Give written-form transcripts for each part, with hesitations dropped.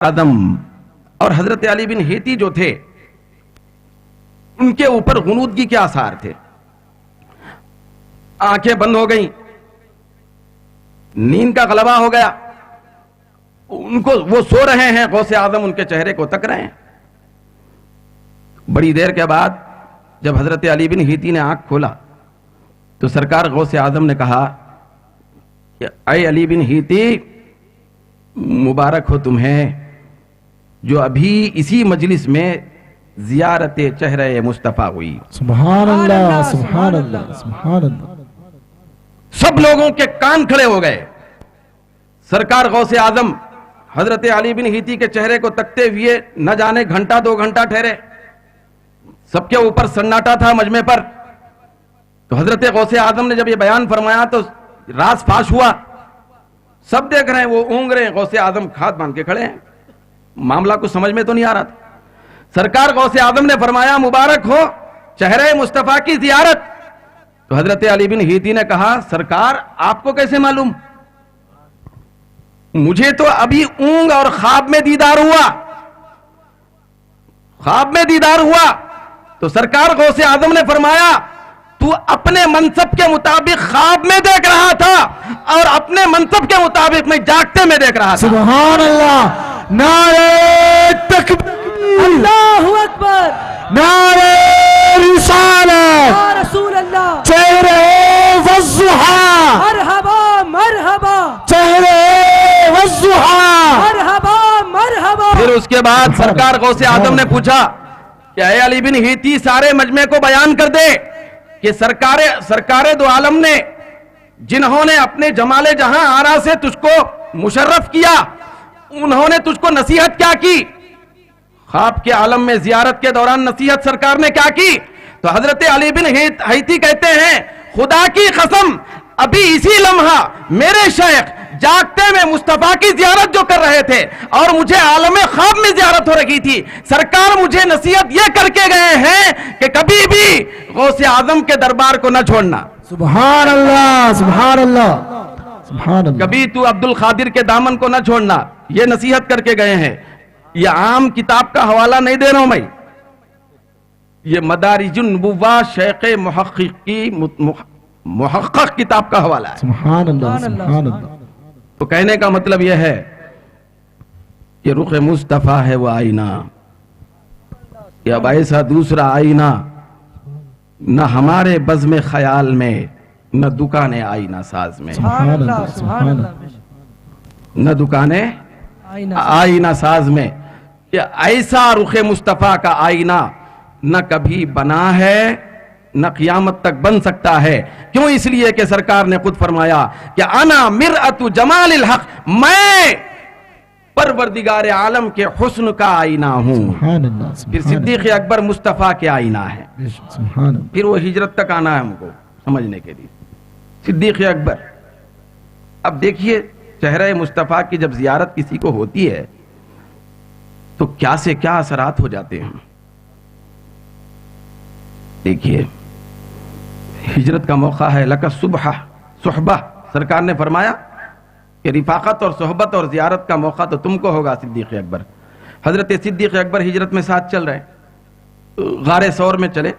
آدم اور حضرت علی بن ہیتی جو تھے ان کے اوپر غنودگی کے آثار تھے. آنکھیں بند ہو گئیں, نیند کا غلبہ ہو گیا, ان کو وہ سو رہے ہیں, غوث اعظم ان کے چہرے کو تک رہے ہیں. بڑی دیر کے بعد جب حضرت علی بن ہیتی نے آنکھ کھولا تو سرکار غوث اعظم نے کہا کہ اے علی بن ہیتی, مبارک ہو تمہیں جو ابھی اسی مجلس میں زیارت چہرہ مصطفیٰ ہوئی. سبحان اللہ سبحان اللہ سبحان اللہ. سب لوگوں کے کان کھڑے ہو گئے. سرکار غوث اعظم حضرت علی بن ہیتی کے چہرے کو تکتے ہوئے نہ جانے گھنٹہ دو گھنٹہ ٹھہرے. سب کے اوپر سناٹا تھا مجمع پر. تو حضرت غوث اعظم نے جب یہ بیان فرمایا تو راز فاش ہوا. سب دیکھ رہے ہیں, وہ اونگ رہے ہیں, غوث اعظم ہاتھ باندھ کے کھڑے ہیں. معاملہ کو سمجھ میں تو نہیں آ رہا تھا. سرکار غوث اعظم نے فرمایا مبارک ہو چہرہ مصطفیٰ کی زیارت. تو حضرت علی بن ہیتی نے کہا سرکار آپ کو کیسے معلوم؟ مجھے تو ابھی اونگ اور خواب میں دیدار ہوا. خواب میں دیدار ہوا. تو سرکار غوث اعظم نے فرمایا تو اپنے منصب کے مطابق خواب میں دیکھ رہا تھا اور اپنے منصب کے مطابق میں جاگتے میں دیکھ رہا تھا. سبحان اللہ. نعرہ تکبیر, اللہ اکبر, نعرہ رسالت, یا رسول اللہ, چہرہ والضحیٰ, مرحبا مرحبا, چہرہ والضحیٰ. مرحبا مرحبا. پھر اس کے بعد سرکار غوث اعظم نے پوچھا کہ اے علی بن ہیتی سارے مجمع کو بیان کر دے کہ سرکار دو عالم نے جنہوں نے اپنے جمال جہاں آرا سے تجھ کو مشرف کیا انہوں نے تجھ کو نصیحت کیا کی؟ خواب کے عالم میں زیارت کے دوران نصیحت سرکار نے کیا کی؟ تو حضرت علی بن ہیتی کہتے ہیں خدا کی قسم ابھی اسی لمحہ میرے شیخ جاگتے میں مصطفیٰ کی زیارت جو کر رہے تھے اور مجھے عالم خواب میں زیارت ہو رہی تھی, سرکار مجھے نصیحت یہ کر کے گئے ہیں کہ کبھی بھی غوث اعظم کے دربار کو نہ چھوڑنا. سبحان اللہ سبحان اللہ سبحان اللہ. کبھی تو عبد القادر کے دامن کو نہ چھوڑنا, یہ نصیحت کر کے گئے ہیں. یہ عام کتاب کا حوالہ نہیں دے رہا ہوں میں, یہ مدارج النبوہ شیخ محقق کی محقق کتاب کا حوالہ ہے. سبحان اللہ سبحان اللہ. تو کہنے کا مطلب یہ ہے کہ رخ مصطفیٰ ہے وہ آئینہ, یا ایسا دوسرا آئینہ نہ ہمارے بزم خیال میں نہ دکان آئینہ ساز میں. سبحان اللہ سبحان اللہ. نہ دکان آئینہ ساز میں. کہ ایسا رخ مصطفیٰ کا آئینہ نہ کبھی بنا ہے نہ قیامت تک بن سکتا ہے. کیوں؟ اس لیے کہ سرکار نے خود فرمایا کہ انا مرأت جمال الحق, میں پروردگار عالم کے حسن کا آئینہ ہوں. سبحان اللہ. پھر صدیق اکبر مصطفیٰ کے آئینہ ہے. سبحان اللہ. پھر وہ ہجرت تک آنا ہے ہم کو سمجھنے کے لیے. صدیق اکبر. اب دیکھیے چہرہ مصطفیٰ کی جب زیارت کسی کو ہوتی ہے تو کیا سے کیا اثرات ہو جاتے ہیں. دیکھیے ہجرت کا موقع ہے, لک صحبہ, سرکار نے فرمایا کہ رفاقت اور صحبت اور زیارت کا موقع تو تم کو ہوگا. صدیق اکبر, حضرت صدیق اکبر ہجرت میں ساتھ چل رہے, غار ثور میں چلے.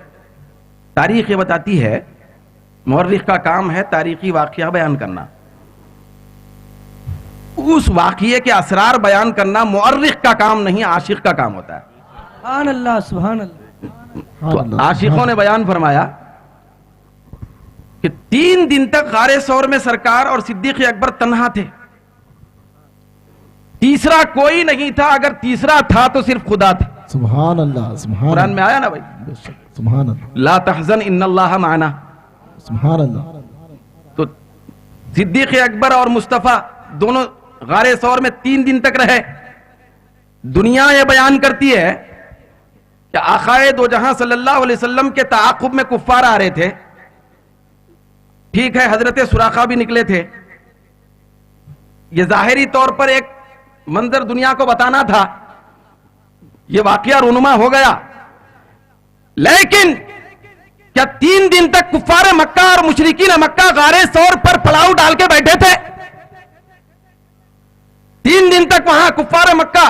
تاریخ یہ بتاتی ہے, مورخ کا کام ہے تاریخی واقعہ بیان کرنا, اس واقعے کے اسرار بیان کرنا مورخ کا کام نہیں, عاشق کا کام ہوتا ہے. سبحان اللہ سبحان اللہ. تو عاشقوں نے بیان فرمایا کہ 3 دن تک غار ثور میں سرکار اور صدیق اکبر تنہا تھے. تیسرا کوئی نہیں تھا, اگر تیسرا تھا تو صرف خدا تھا. سبحان اللہ سبحان اللہ. قرآن میں آیا نا بھائی, سبحان اللہ. لا تحزن ان اللہ معنا. سبحان اللہ. تو صدیق اکبر اور مصطفیٰ دونوں غار ثور میں 3 دن تک رہے. دنیا یہ بیان کرتی ہے کہ آقائے دو جہاں صلی اللہ علیہ وسلم کے تعاقب میں کفار آ رہے تھے. ٹھیک ہے حضرت سراقہ بھی نکلے تھے, یہ ظاہری طور پر ایک منظر دنیا کو بتانا تھا, یہ واقعہ رونما ہو گیا. لیکن کیا 3 دن تک کفار مکہ اور مشرکین مکہ غار ثور پر پلاؤ ڈال کے بیٹھے تھے؟ 3 دن تک وہاں کفار مکہ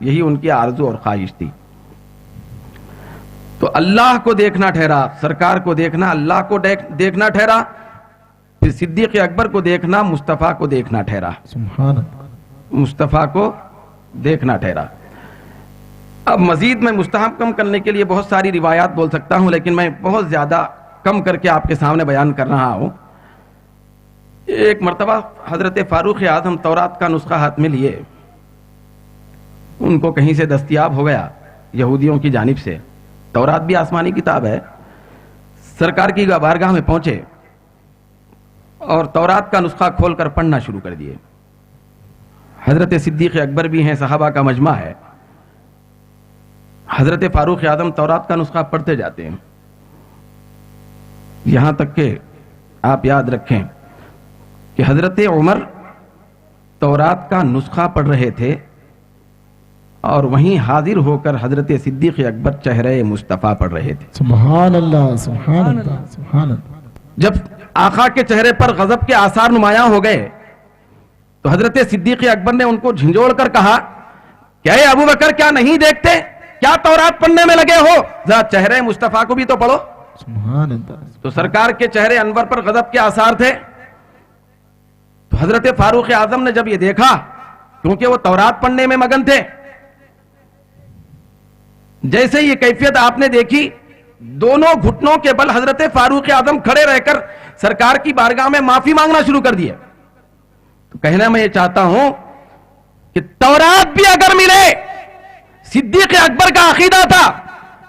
یہی ان کی آرزو اور خواہش تھی. تو اللہ کو دیکھنا ٹھہرا, سرکار کو دیکھنا اللہ کو دیکھنا ٹھہرا, پھر صدیق اکبر کو دیکھنا مصطفیٰ کو دیکھنا ٹھہرا, سبحان اللہ. مصطفیٰ کو دیکھنا ٹھہرا. اب مزید میں مستحب کم کرنے کے لیے بہت ساری روایات بول سکتا ہوں, لیکن میں بہت زیادہ کم کر کے آپ کے سامنے بیان کر رہا ہوں. ایک مرتبہ حضرت فاروق اعظم تورات کا نسخہ ہاتھ میں لیے, ان کو کہیں سے دستیاب ہو گیا یہودیوں کی جانب سے. تورات بھی آسمانی کتاب ہے. سرکار کی بارگاہ میں پہنچے اور تورات کا نسخہ کھول کر پڑھنا شروع کر دیے. حضرت صدیق اکبر بھی ہیں, صحابہ کا مجمع ہے. حضرت فاروق اعظم تورات کا نسخہ پڑھتے جاتے ہیں, یہاں تک کہ آپ یاد رکھیں کہ حضرت عمر تورات کا نسخہ پڑھ رہے تھے اور وہیں حاضر ہو کر حضرت صدیق اکبر چہرے مصطفیٰ پڑھ رہے تھے. سبحان اللہ, سبحان اللہ, سبحان اللہ. جب آقا کے چہرے پر غضب کے آثار نمایاں ہو گئے تو حضرت صدیق اکبر نے ان کو جھنجھوڑ کر کہا کہ اے ابو بکر, کیا نہیں دیکھتے, کیا تورات پڑھنے میں لگے ہو, ذرا چہرے مصطفیٰ کو بھی تو پڑھو. سبحان اللہ. تو سرکار کے چہرے انور پر غضب کے آثار تھے. تو حضرت فاروق اعظم نے جب یہ دیکھا, کیونکہ وہ تورات پڑھنے میں مگن تھے, جیسے یہ کیفیت آپ نے دیکھی, دونوں گھٹنوں کے بل حضرت فاروق اعظم کھڑے رہ کر سرکار کی بارگاہ میں معافی مانگنا شروع کر دیے. تو کہنا میں یہ چاہتا ہوں کہ تورات بھی اگر ملے, صدیق اکبر کا عقیدہ تھا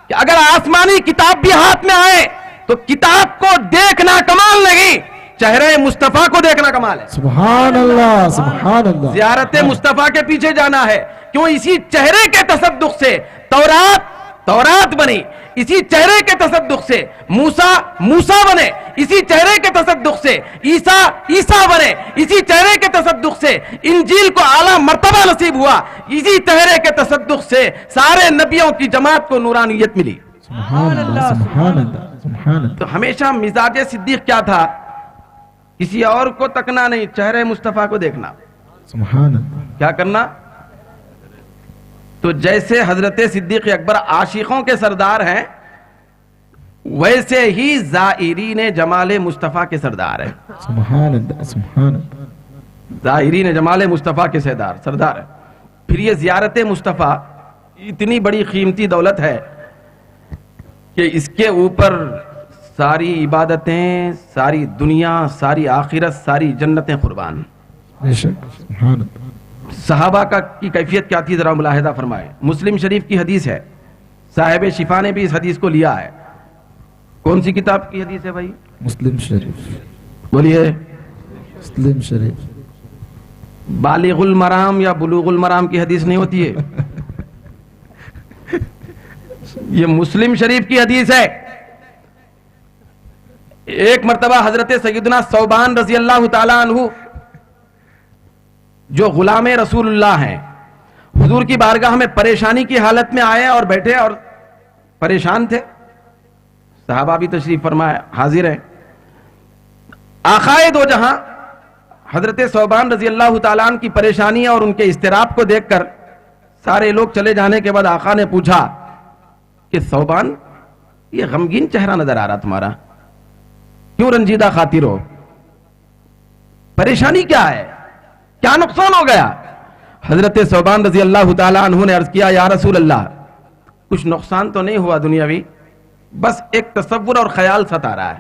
کہ اگر آسمانی کتاب بھی ہاتھ میں آئے تو کتاب کو دیکھنا کمال نہیں, چہرے مصطفیٰ کو دیکھنا کمال ہے. سبحان اللہ, سبحان اللہ. زیارت مصطفیٰ کے پیچھے جانا ہے, کیوں اسی چہرے کے تصدق سے تورات بنی, اسی چہرے کے تصدق سے موسیٰ بنے, اسی چہرے کے تصدق سے عیسیٰ بنے, اسی چہرے کے تصدق سے انجیل کو اعلیٰ مرتبہ نصیب ہوا, اسی چہرے کے تصدق سے سارے نبیوں کی جماعت کو نورانیت ملی. سبحان اللہ, سبحان اللہ, سبحان اللہ. تو ہمیشہ مزاج صدیق کیا تھا, کسی اور کو تکنا نہیں, چہرے مصطفیٰ کو دیکھنا. سبحان اللہ. کیا کرنا؟ تو جیسے حضرت صدیق اکبر عاشقوں کے سردار ہیں, ویسے ہی زائرین جمال مصطفیٰ کے سردار ہیں. سبحان اللہ, سبحان اللہ. زائرین جمال مصطفیٰ کے سردار ہیں. پھر یہ زیارت مصطفیٰ اتنی بڑی قیمتی دولت ہے کہ اس کے اوپر ساری عبادتیں, ساری دنیا, ساری آخرت, ساری جنتیں قربان. بے شک. سبحان اللہ. صحابہ کی کیفیت کیا تھی ذرا ملاحظہ فرمائے. مسلم شریف کی حدیث ہے, صاحب شفا نے بھی اس حدیث کو لیا ہے. کون سی کتاب کی حدیث ہے بھائی؟ مسلم شریف. بولیے. مسلم شریف. بالغ المرام یا بلوغ المرام کی حدیث نہیں ہوتی ہے, یہ مسلم شریف کی حدیث ہے. ایک مرتبہ حضرت سیدنا ثوبان رضی اللہ تعالیٰ عنہ, جو غلام رسول اللہ ہیں, حضور کی بارگاہ میں پریشانی کی حالت میں آئے اور بیٹھے اور پریشان تھے. صحابہ بھی تشریف فرمائے حاضر ہیں. آقائے دو جہاں حضرت ثوبان رضی اللہ تعالیٰ عنہ کی پریشانی اور ان کے اضطراب کو دیکھ کر سارے لوگ چلے جانے کے بعد آقا نے پوچھا کہ ثوبان, یہ غمگین چہرہ نظر آ رہا تمہارا, کیوں رنجیدہ خاطر ہو, پریشانی کیا ہے, کیا نقصان ہو گیا؟ حضرت ثوبان رضی اللہ تعالیٰ عنہ نے عرض کیا, یا رسول اللہ, کچھ نقصان تو نہیں ہوا دنیاوی, بس ایک تصور اور خیال ستا رہا ہے.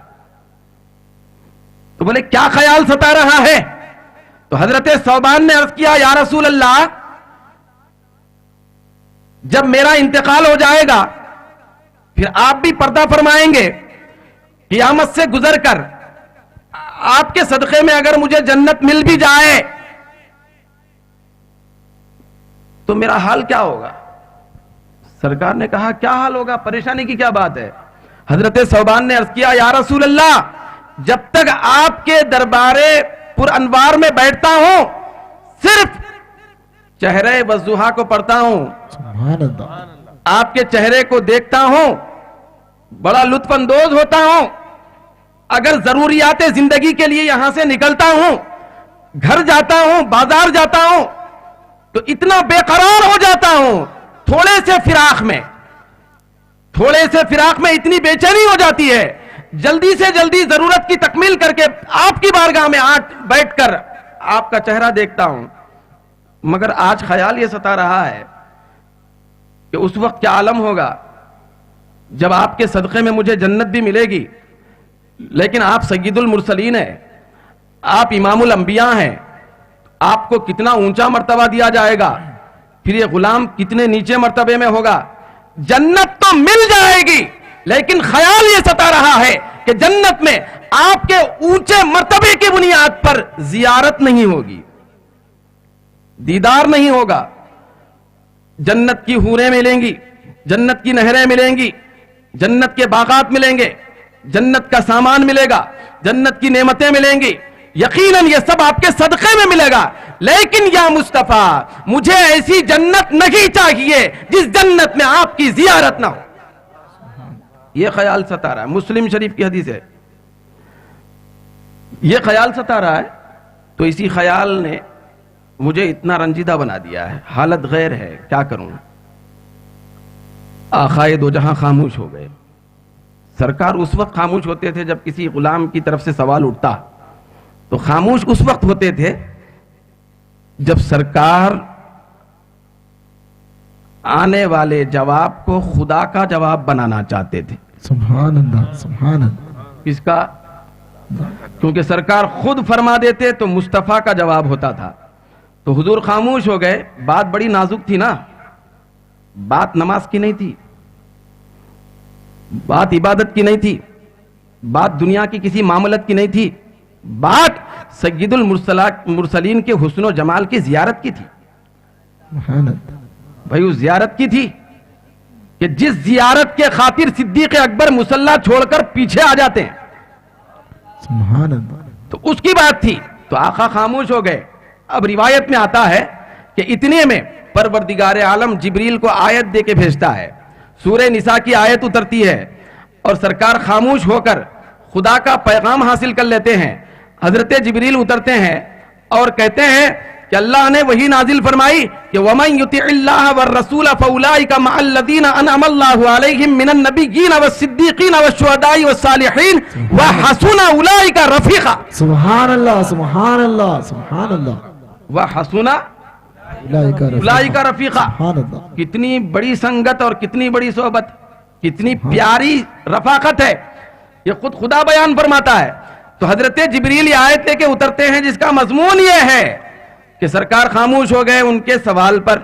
تو بولے کیا خیال ستا رہا ہے؟ تو حضرت ثوبان نے عرض کیا, یا رسول اللہ, جب میرا انتقال ہو جائے گا پھر آپ بھی پردہ فرمائیں گے, قیامت سے گزر کر آپ کے صدقے میں اگر مجھے جنت مل بھی جائے تو میرا حال کیا ہوگا؟ سرکار نے کہا کیا حال ہوگا, پریشانی کی کیا بات ہے؟ حضرت ثوبان نے عرض کیا, یا رسول اللہ, جب تک آپ کے دربارے پر انوار میں بیٹھتا ہوں صرف چہرے وضحا کو پڑھتا ہوں, سبحان اللہ. آپ کے چہرے کو دیکھتا ہوں, بڑا لطف اندوز ہوتا ہوں. اگر ضروریات زندگی کے لیے یہاں سے نکلتا ہوں, گھر جاتا ہوں, بازار جاتا ہوں, تو اتنا بے قرار ہو جاتا ہوں تھوڑے سے فراق میں اتنی بے چینی ہو جاتی ہے، جلدی سے جلدی ضرورت کی تکمیل کر کے آپ کی بارگاہ میں بیٹھ کر آپ کا چہرہ دیکھتا ہوں، مگر آج خیال یہ ستا رہا ہے کہ اس وقت کیا عالم ہوگا جب آپ کے صدقے میں مجھے جنت بھی ملے گی، لیکن آپ سید المرسلین ہیں، آپ امام الانبیاء ہیں، آپ کو کتنا اونچا مرتبہ دیا جائے گا، پھر یہ غلام کتنے نیچے مرتبے میں ہوگا۔ جنت تو مل جائے گی لیکن خیال یہ ستا رہا ہے کہ جنت میں آپ کے اونچے مرتبے کی بنیاد پر زیارت نہیں ہوگی، دیدار نہیں ہوگا، جنت کی حوریں ملیں گی، جنت کی نہریں ملیں گی، جنت کے باغات ملیں گے، جنت کا سامان ملے گا، جنت کی نعمتیں ملیں گی، یقیناً یہ سب آپ کے صدقے میں ملے گا، لیکن یا مصطفیٰ مجھے ایسی جنت نہیں چاہیے جس جنت میں آپ کی زیارت نہ ہو۔ یہ خیال ستا رہا ہے، مسلم شریف کی حدیث ہے، یہ خیال ستا رہا ہے، تو اسی خیال نے مجھے اتنا رنجیدہ بنا دیا ہے، حالت غیر ہے، کیا کروں۔ آقائے دو جہاں خاموش ہو گئے۔ سرکار اس وقت خاموش ہوتے تھے جب کسی غلام کی طرف سے سوال اٹھتا، تو خاموش اس وقت ہوتے تھے جب سرکار آنے والے جواب کو خدا کا جواب بنانا چاہتے تھے۔ سبحان اللہ، سبحان اللہ۔ کس کا؟ کیونکہ سرکار خود فرما دیتے تو مصطفیٰ کا جواب ہوتا تھا، تو حضور خاموش ہو گئے۔ بات بڑی نازک تھی نا، بات نماز کی نہیں تھی، بات عبادت کی نہیں تھی، بات دنیا کی کسی معاملت کی نہیں تھی، بات سید المرسلین کے حسن و جمال کی زیارت کی تھی۔ سبحان اللہ۔ بھائی اس زیارت کی تھی کہ جس زیارت کے خاطر صدیق اکبر مصلی چھوڑ کر پیچھے آ جاتے ہیں، سبحان اللہ۔ تو اس کی بات تھی، تو آقا خاموش ہو گئے۔ اب روایت میں آتا ہے کہ اتنے میں پروردگار عالم جبریل کو آیت دے کے بھیجتا ہے، سورہ نساء کی آیت اترتی ہے اور سرکار خاموش ہو کر خدا کا پیغام حاصل کر لیتے ہیں۔ حضرت جبریل اترتے ہیں اور کہتے ہیں کہ اللہ نے وہی نازل فرمائی کہ وَمَن يُطِعِ اللَّهَ وَالرَّسُولَ فَأُولَٰئِكَ مَعَ الَّذِينَ أَنْعَمَ اللَّهُ عَلَيْهِم مِّنَ النَّبِيِّينَ وَالصِّدِّيقِينَ وَالشُّهَدَاءِ وَالصَّالِحِينَ وَحَسُنَ أُولَٰئِكَ رَفِيقًا۔ سبحان اللہ، سبحان اللہ، سبحان اللہ۔ وَحَسُنَ أُولَٰئِكَ رَفِيقًا۔ سبحان اللہ۔ کتنی بڑی سنگت اور کتنی بڑی صحبت، کتنی پیاری رفاقت ہے، یہ خود خدا بیان فرماتا ہے۔ تو حضرت جبریل یہ آیت لے کے اترتے ہیں جس کا مضمون یہ ہے کہ سرکار خاموش ہو گئے ان کے سوال پر،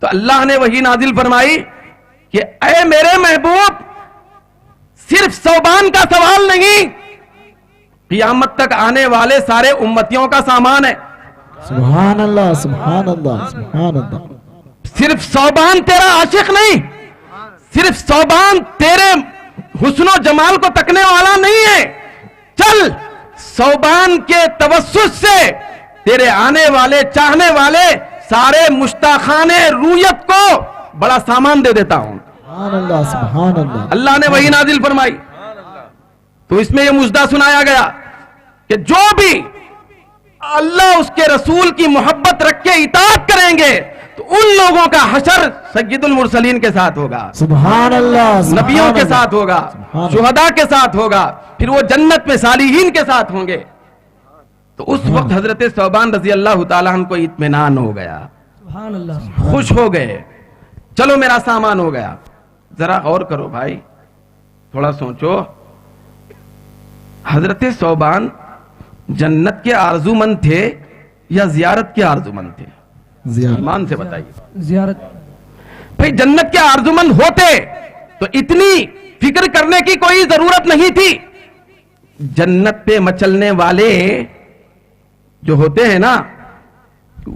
تو اللہ نے وہی نازل فرمائی کہ اے میرے محبوب، صرف صوبان کا سوال نہیں، قیامت تک آنے والے سارے امتیوں کا سامان ہے۔ سبحان اللہ، سبحان اللہ، سبحان اللہ۔ صرف صوبان تیرا عاشق نہیں، صرف صوبان تیرے حسن و جمال کو تکنے والا نہیں ہے، چل صوبان کے توسط سے تیرے آنے والے چاہنے والے سارے مشتاقان رویت کو بڑا سامان دے دیتا ہوں۔ سبحان اللہ، سبحان اللہ۔ اللہ نے وہی نازل فرمائی، تو اس میں یہ مژدہ سنایا گیا کہ جو بھی اللہ اس کے رسول کی محبت رکھ کے اطاعت کریں گے تو ان لوگوں کا حشر سید المرسلین کے ساتھ ہوگا، سبحان اللہ، نبیوں کے ساتھ ہوگا، شہداء کے ساتھ ہوگا، پھر وہ جنت میں صالحین کے ساتھ ہوں گے۔ تو اس وقت حضرت ثوبان رضی اللہ تعالیٰ عنہ کو اطمینان ہو گیا، سبحان اللہ۔ خوش ہو گئے، چلو میرا سامان ہو گیا۔ ذرا غور کرو بھائی، تھوڑا سوچو، حضرت ثوبان جنت کے آرزو مند تھے یا زیارت کے آرزو مند تھے؟ زیارت۔ ایمان سے بتائیے زیارت۔ بھئی جنت کے آرزو مند ہوتے تو اتنی فکر کرنے کی کوئی ضرورت نہیں تھی۔ جنت پہ مچلنے والے جو ہوتے ہیں نا،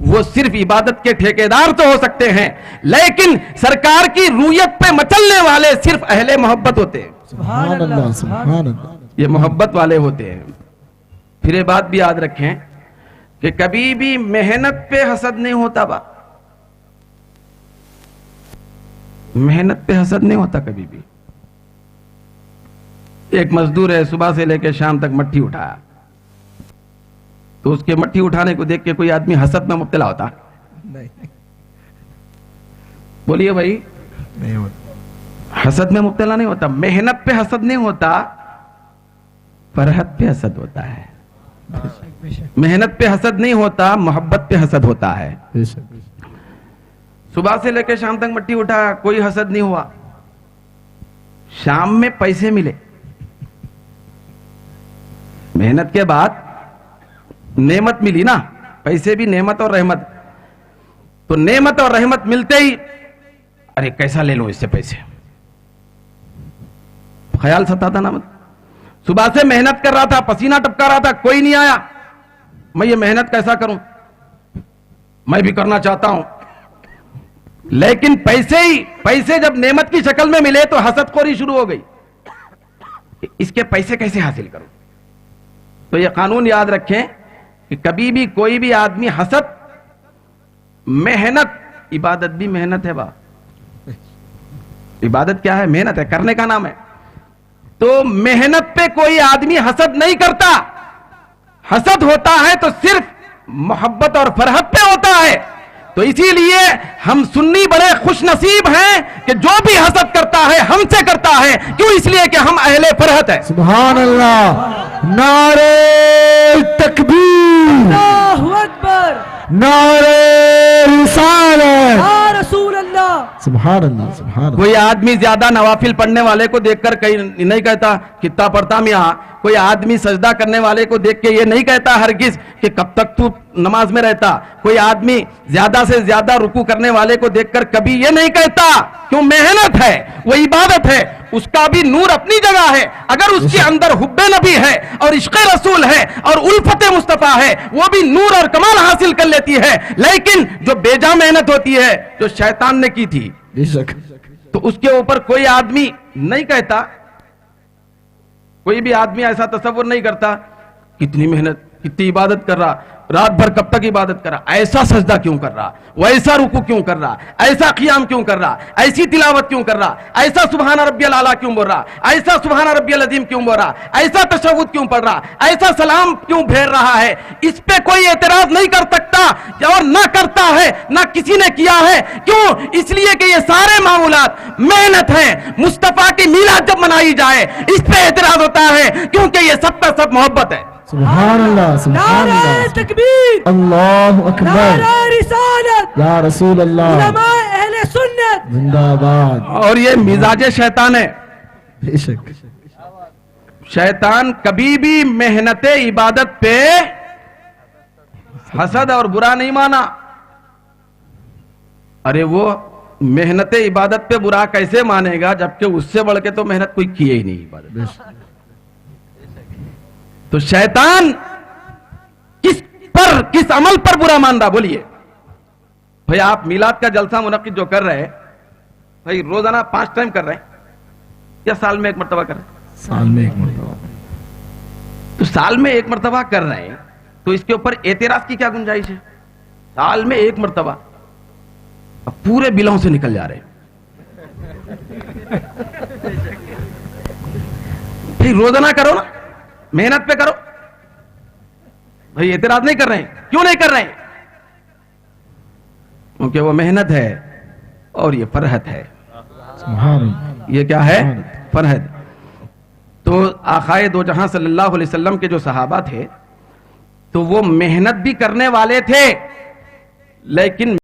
وہ صرف عبادت کے ٹھیکیدار تو ہو سکتے ہیں، لیکن سرکار کی رویت پہ مچلنے والے صرف اہل محبت ہوتے ہیں، سبحان اللہ، سبحان اللہ۔ یہ محبت والے ہوتے ہیں۔ پھر یہ بات بھی یاد رکھیں کہ کبھی بھی محنت پہ حسد نہیں ہوتا، محنت پہ حسد نہیں ہوتا کبھی بھی۔ ایک مزدور ہے، صبح سے لے کے شام تک مٹی اٹھایا، تو اس کے مٹی اٹھانے کو دیکھ کے کوئی آدمی حسد میں مبتلا ہوتا؟ بولیے بھائی, نہیں ہوتا. حسد میں مبتلا نہیں ہوتا, محنت پہ حسد نہیں ہوتا, فرحت پہ حسد ہوتا ہے. محنت پہ حسد نہیں ہوتا, محبت پہ حسد ہوتا ہے. بے شک. صبح سے لے کے شام تک مٹی اٹھا, کوئی حسد نہیں ہوا. شام میں پیسے ملے, محنت کے بعد نعمت ملی نا, پیسے بھی نعمت اور رحمت. تو نعمت اور رحمت ملتے ہی ارے کیسا لے لوں اس سے پیسے, خیال ستاتا نا. صبح سے محنت کر رہا تھا, پسینہ ٹپکا رہا تھا, کوئی نہیں آیا, میں یہ محنت کیسا کروں, میں بھی کرنا چاہتا ہوں. لیکن پیسے جب نعمت کی شکل میں ملے تو حسد خوری شروع ہو گئی, اس کے پیسے کیسے حاصل کروں. تو یہ قانون یاد رکھیں کہ کبھی بھی کوئی بھی آدمی حسد, محنت, عبادت بھی محنت ہے. عبادت کیا ہے؟ محنت ہے, کرنے کا نام ہے. تو محنت پہ کوئی آدمی حسد نہیں کرتا. حسد ہوتا ہے تو صرف محبت اور فرحت پہ ہوتا ہے. تو اسی لیے ہم سنی بڑے خوش نصیب ہیں کہ جو بھی حسد کرتا ہے ہم سے کرتا ہے. کیوں؟ اس لیے کہ ہم اہل فرحت ہیں. سبحان اللہ, نعرہ تکبیر, اللہ اکبر, نعرہ رسالت, یا رسول اللہ. سبحان اللہ, سبحان اللہ. کوئی آدمی زیادہ نوافل پڑھنے والے کو دیکھ کر کہیں نہیں کہتا کتنا پڑھتا میاں. کوئی آدمی سجدہ کرنے والے کو دیکھ کے یہ نہیں کہتا ہرگز کہ کب تک تو نماز میں رہتا. کوئی آدمی زیادہ سے زیادہ رکوع کرنے والے کو دیکھ کر کبھی یہ نہیں کہتا. کیوں؟ محنت ہے, وہ عبادت ہے, اس کا بھی نور اپنی جگہ ہے. اگر اس کے اندر حب نبی ہے اور عشق رسول ہے اور الفت مصطفیٰ ہے, وہ بھی نور اور کمال حاصل کر لیتی ہے. لیکن جو بیجا محنت ہوتی ہے جو شیطان نے کی تھی, بے شک, تو اس کے اوپر کوئی آدمی نہیں کہتا. کوئی بھی آدمی ایسا تصور نہیں کرتا کتنی محنت, کتنی عبادت کر رہا, رات بھر کب تک عبادت کر رہا, ایسا سجدہ کیوں کر رہا, ویسا رکوع کیوں کر رہا, ایسا قیام کیوں کر رہا, ایسی تلاوت کیوں کر رہا, ایسا سبحان ربی الاعلیٰ کیوں بول رہا, ایسا سبحان ربی العظیم کیوں بول رہا, ایسا تشہد کیوں پڑھ رہا, ایسا سلام کیوں پھیر رہا ہے. اس پہ کوئی اعتراض نہیں کر سکتا اور نہ کرتا ہے, نہ کسی نے کیا ہے. کیوں؟ اس لیے کہ یہ سارے معمولات محنت ہیں. مصطفیٰ کی میلاد جب منائی جائے اس پہ اعتراض ہوتا ہے کیونکہ یہ سب کا سب محبت ہے. سبحان اللہ, سبحان نعرہ اللہ, تکبیر, اللہ اکبر, نعرہ رسالت, یا رسول اللہ, علماء اہل سنت زندہ باد. اور یہ مزاج شیطان ہے. بے شک, شیطان کبھی بھی محنت عبادت پہ حسد اور برا نہیں مانا. ارے وہ محنت عبادت پہ برا کیسے مانے گا جبکہ اس سے بڑھ کے تو محنت کوئی کیے ہی نہیں عبادت. بے شک, تو شیطان کس عمل پر برا مان رہا؟ بولیے بھئی. آپ میلاد کا جلسہ منعقد جو کر رہے ہیں بھئی, روزانہ 5 ٹائم کر رہے ہیں یا سال میں 1 مرتبہ کر رہے ہیں؟ سال میں 1 مرتبہ. تو سال میں 1 مرتبہ کر رہے ہیں تو اس کے اوپر اعتراض کی کیا گنجائش ہے؟ سال میں 1 مرتبہ, اب پورے بلوں سے نکل جا رہے ہیں. بھئی روزانہ کرو نا, محنت پہ کرو. بھئی اعتراض نہیں کر رہے ہیں, کیوں نہیں کر رہے ہیں؟ کیونکہ وہ محنت ہے اور یہ فرحت ہے. سبحان اللہ, یہ کیا ہے؟ فرحت. تو آقائے دو جہاں صلی اللہ علیہ وسلم کے جو صحابہ تھے تو وہ محنت بھی کرنے والے تھے لیکن